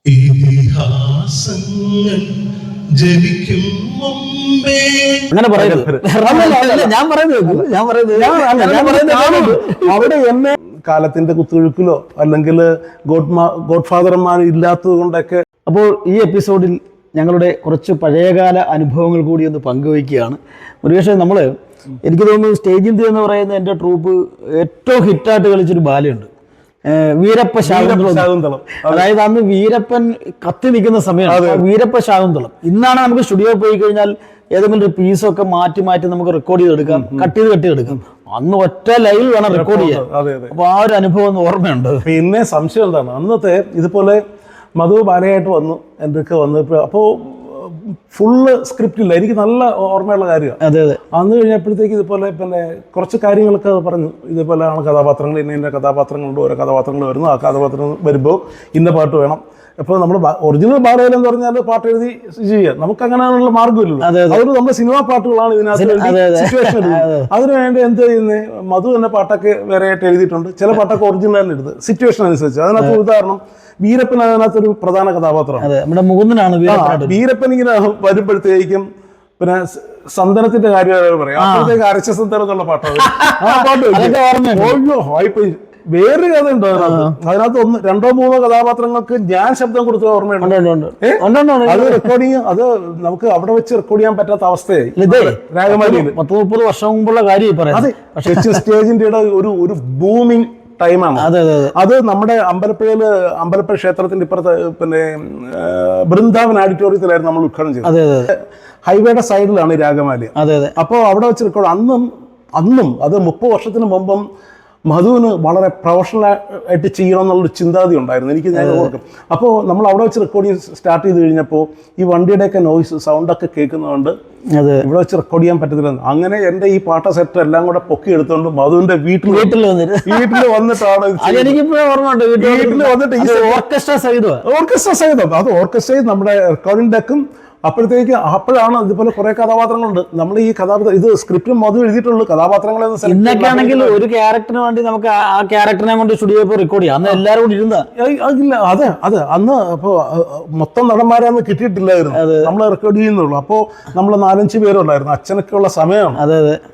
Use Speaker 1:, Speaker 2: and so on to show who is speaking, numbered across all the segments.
Speaker 1: ഇതിഹാസങ്ങൾ ജനിക്കും മുമ്പേ
Speaker 2: അങ്ങനെ പറയുന്നത്
Speaker 3: അവിടെ എന്നെ കാലത്തിന്റെ കുത്തൊഴുക്കിലോ അല്ലെങ്കിൽ ഗോഡ് ഫാദർമാർ ഇല്ലാത്തത് കൊണ്ടൊക്കെ.
Speaker 2: അപ്പോൾ ഈ എപ്പിസോഡിൽ ഞങ്ങളുടെ കുറച്ച് പഴയകാല അനുഭവങ്ങൾ കൂടി ഒന്ന് പങ്കുവയ്ക്കുകയാണ്. മുരുകേഷ്, എനിക്ക് തോന്നുന്നു സ്റ്റേജ് ഇന്ത്യ എന്ന് പറയുന്ന എൻ്റെ ട്രൂപ്പ് ഏറ്റവും ഹിറ്റായിട്ട് കളിച്ചൊരു ബാലയുണ്ട്, വീരപ്പ ശാകുന്തളം. അതായത് അന്ന് വീരപ്പൻ കത്തി നിൽക്കുന്ന സമയമാണ് വീരപ്പ ശാകുന്തളം. ഇന്നാണ് നമുക്ക് സ്റ്റുഡിയോ പോയി കഴിഞ്ഞാൽ ഏതെങ്കിലും ഒരു പീസൊക്കെ മാറ്റി നമുക്ക് റെക്കോർഡ് ചെയ്തെടുക്കാം, കട്ട് ചെയ്തെടുക്കാം. അന്ന് ഒറ്റ ലൈവിൽ വേണം റെക്കോർഡ് ചെയ്യാൻ. അപ്പൊ ആ ഒരു അനുഭവം ഓർമ്മയുണ്ട്.
Speaker 3: പിന്നെ സംശയം എന്താണ്, അന്നത്തെ ഇതുപോലെ മധു ബാലയായിട്ട് വന്നു എൻ്റെ ഒക്കെ വന്നപ്പോൾ അപ്പോൾ ഫുള്ള് സ്ക്രിപ്റ്റില്ല. എനിക്ക് നല്ല ഓർമ്മയുള്ള കാര്യമാണ്.
Speaker 2: അതെ അതെ.
Speaker 3: അന്ന് കഴിഞ്ഞപ്പോഴത്തേക്ക് ഇതുപോലെ പിന്നെ കുറച്ച് കാര്യങ്ങളൊക്കെ പറഞ്ഞു. ഇതുപോലെയാണ് കഥാപാത്രങ്ങൾ, ഇന്ന കഥാപാത്രങ്ങളുണ്ട്, ഓരോ കഥാപാത്രങ്ങൾ വരുന്നു. ആ കഥാപാത്രം വരുമ്പോൾ ഇന്ന പാട്ട് വേണം. അപ്പോൾ നമ്മൾ ഒറിജിനൽ ബാലയിൽ എന്ന് പറഞ്ഞാൽ പാട്ട് എഴുതി ചെയ്യാം, നമുക്ക് അങ്ങനെയുള്ള മാർഗ്ഗമില്ലല്ലോ. അതുകൊണ്ട് നമ്മുടെ സിനിമാ പാട്ടുകളാണ് ഇതിനകത്ത് സിറ്റുവേഷൻ. അതിനുവേണ്ടി എന്ത് ചെയ്യുന്നത്, മധു തന്നെ പാട്ടൊക്കെ വേറെ ആയിട്ട് എഴുതിയിട്ടുണ്ട്. ചില പാട്ടൊക്കെ ഒറിജിനൽ എടുത്ത് സിറ്റുവേഷൻ അനുസരിച്ച്. അതിനകത്ത് ഉദാഹരണം വീരപ്പൻ അതിനകത്തൊരു പ്രധാന കഥാപാത്രമാണ്. വീരപ്പൻ ഇങ്ങനെ വരുമ്പോഴത്തേക്കും പിന്നെ സന്തനത്തിന്റെ കാര്യം പറയാം. അപ്പോഴത്തേക്ക് അരച്ച സന്തനം എന്നുള്ള പാട്ടാണ്. ആ പാട്ട് വേറൊരു കഥ ഉണ്ടോ അതിനകത്ത്? ഒന്ന് രണ്ടോ മൂന്നോ കഥാപാത്രങ്ങൾക്ക് ഞാൻ ശബ്ദം കൊടുത്ത ഓർമ്മയുണ്ട്. അത് റെക്കോർഡിങ്, അത് നമുക്ക് അവിടെ വെച്ച് റെക്കോർഡ് ചെയ്യാൻ പറ്റാത്ത അവസ്ഥയായി രാഗമാലിയിൽ.
Speaker 2: 30 വർഷം മുമ്പുള്ള കാര്യം.
Speaker 3: അതെ, സ്റ്റേജിന്റെ ഒരു ബൂമിങ് ടൈമാണ് അത്. നമ്മുടെ അമ്പലപ്പുഴ ക്ഷേത്രത്തിന്റെ ഇപ്പുറത്ത് പിന്നെ ബൃന്ദാവൻ ഓഡിറ്റോറിയത്തിലായിരുന്നു നമ്മൾ ഉദ്ഘാടനം ചെയ്തത്. ഹൈവേയുടെ സൈഡിലാണ് രാഗമാലി. അപ്പോൾ അവിടെ വെച്ച് റെക്കോർഡ് അന്നും അത് 30 വർഷത്തിന് മുമ്പും മധുവിന് വളരെ പ്രൊഫഷണൽ ആയിട്ട് ചെയ്യണം എന്നുള്ളൊരു ചിന്താഗതി ഉണ്ടായിരുന്നു എനിക്ക്. ഞാൻ ഓർക്കും. അപ്പോൾ നമ്മൾ അവിടെ വെച്ച് റെക്കോർഡിങ് സ്റ്റാർട്ട് ചെയ്ത് കഴിഞ്ഞപ്പോൾ ഈ വണ്ടിയുടെയൊക്കെ നോയ്സ് സൗണ്ടൊക്കെ കേൾക്കുന്നതുകൊണ്ട് ഇവിടെ വെച്ച് റെക്കോർഡ് ചെയ്യാൻ പറ്റത്തില്ല. അങ്ങനെ എൻ്റെ ഈ പാട്ട സെറ്റ് എല്ലാം കൂടെ പൊക്കി എടുത്തുകൊണ്ട് മധുവിന്റെ വീട്ടിൽ വന്നിട്ടാണ് ഓർക്കസ്ട്ര സഹിതം അത് ഓർക്കസ്ട്രയിൽ നമ്മുടെ റെക്കോർഡിംഗ് ഡെക്കും. അപ്പോഴാണ് ഇതുപോലെ കുറെ കഥാപാത്രങ്ങളുണ്ട്. നമ്മൾ ഈ കഥാപാത്രം ഇത് സ്ക്രിപ്റ്റും മധു എഴുതിയിട്ടുള്ളൂ. കഥാപാത്രങ്ങളെ
Speaker 2: ഇന്നൊക്കെയാണെങ്കിൽ ഒരു ക്യാരക്ടറിന് വേണ്ടി നമുക്ക് ആ ക്യാരക്ടറിനെ കൊണ്ട് സ്റ്റുഡിയോ റെക്കോർഡ് ചെയ്യാം. അന്ന് എല്ലാവരും കൂടി ഇരുന്ന
Speaker 3: അതെ അന്ന് അപ്പോൾ മൊത്തം നടന്മാരെ അന്ന് കിട്ടിയിട്ടില്ലായിരുന്നു. നമ്മൾ റെക്കോർഡ് ചെയ്യുന്നുള്ളൂ. അപ്പോൾ നമ്മൾ 4-5 പേരുണ്ടായിരുന്നു. അച്ഛനൊക്കെ ഉള്ള സമയമാണ്.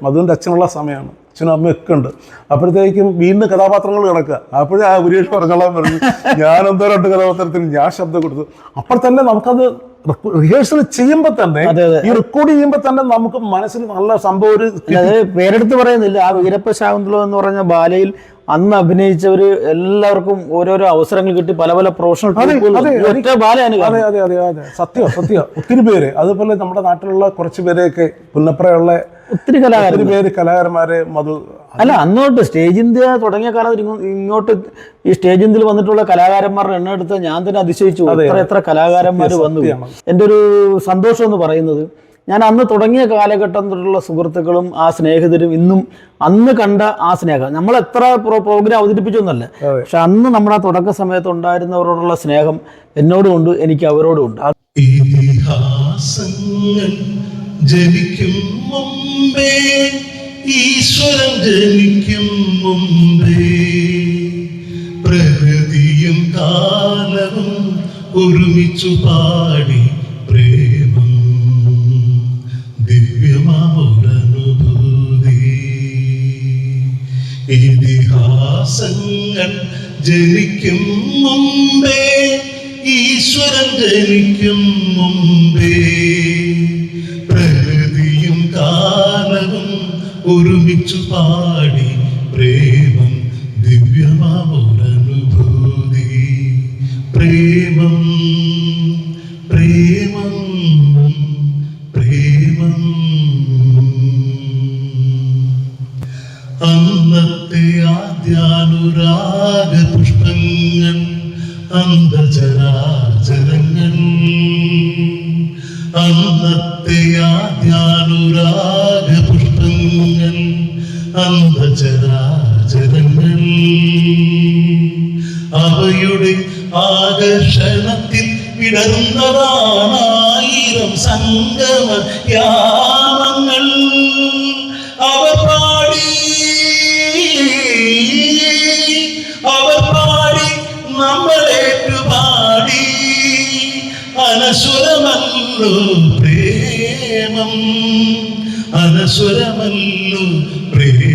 Speaker 3: മധുവിന്റെ അച്ഛനുള്ള സമയമാണ്. അച്ഛനും അമ്മയൊക്കെ ഉണ്ട്. അപ്പോഴത്തേക്കും വീണ്ടും കഥാപാത്രങ്ങൾ കിടക്കുക. അപ്പോഴേ ആ ഗുരുവേഷ് പറഞ്ഞോളാൻ പറഞ്ഞു. ഞാൻ എന്തോ 2 കഥാപാത്രത്തിന് ഞാൻ ശബ്ദം കൊടുത്തു. അപ്പോൾ തന്നെ നമുക്കത് റിഹേഴ്സൽ ചെയ്യുമ്പോൾ തന്നെ, ഈ റെക്കോർഡ് ചെയ്യുമ്പോൾ തന്നെ നമുക്ക് മനസ്സിൽ നല്ല സംഭവം ഒരു
Speaker 2: പേരെടുത്ത് പറയുന്നില്ല. ആ വീരപ്പ ശാകുന്തളം എന്ന് പറഞ്ഞ ബാലയിൽ അന്ന് അഭിനയിച്ചവര് എല്ലാവർക്കും ഓരോരോ അവസരങ്ങൾ കിട്ടി. പല പ്രൊഫഷണൽ
Speaker 3: സത്യം ഒത്തിരി പേര്. അതുപോലെ നമ്മുടെ നാട്ടിലുള്ള കുറച്ച് പേരെയൊക്കെ പുന്നപ്രയുള്ള ഒത്തിരി കലാകാരന്മാരെ മധു
Speaker 2: അല്ല അന്നോട്ട് സ്റ്റേജ് ഇന്ത്യ തുടങ്ങിയ കാലത്ത് ഇങ്ങോട്ട് ഈ സ്റ്റേജ് ഇന്ത്യയിൽ വന്നിട്ടുള്ള കലാകാരന്മാരുടെ എണ്ണം എടുത്ത് ഞാൻ തന്നെ അതിശയിച്ചു. എത്ര കലാകാരന്മാർ വന്നു. എൻ്റെ ഒരു സന്തോഷം എന്ന് പറയുന്നത്, ഞാൻ അന്ന് തുടങ്ങിയ കാലഘട്ടം തൊട്ടുള്ള സുഹൃത്തുക്കളും ആ സ്നേഹിതരും ഇന്നും അന്ന് കണ്ട ആ സ്നേഹം, നമ്മൾ എത്ര പ്രോഗ്രാം അവതരിപ്പിച്ചൊന്നല്ല, പക്ഷെ അന്ന് നമ്മുടെ തുടക്ക സമയത്ത് ഉണ്ടായിരുന്നവരോടുള്ള സ്നേഹം എന്നോടും ഉണ്ട്, എനിക്ക് അവരോടും ഉണ്ട്.
Speaker 1: ജനിക്കും മുമ്പേ ഈശ്വരൻ ജനിക്കും മുമ്പേ പ്രകൃതിയും കാലവും ഒരുമിച്ചു പാടി പ്രേമം ദിവ്യമാമൊരനുഭൂതി. ഇതിഹാസങ്ങൾ ജനിക്കും മുമ്പേ ഈശ്വരൻ ജനിക്കും മുമ്പേ പ്രകൃതിയും കാലവും ഒരുമിച്ചു പാടി പ്രേമം ദിവ്യമാമൊരനുഭൂതി. പ്രേമം പ്രേമം പ്രേമം. അന്നത്തെ ആദ്യാനുരാഗ പുഷ്പങ്ങൾ അന്തചരാചരങ്ങൾ, അന്നത്തെ ആദ്യാനുരാഗ പുഷ്പങ്ങൾ അന്തചരാചരങ്ങൾ, അവയുടെ ആകർഷണത്തിൽ വിടർന്നതാണായിരം സംഗമ യാമങ്ങൾ. അവർ പാടി നമ്മളേറ്റു പാടി അനശ്വരമല്ലോ പ്രേമം, അനശ്വരമല്ലോ പ്രേമം.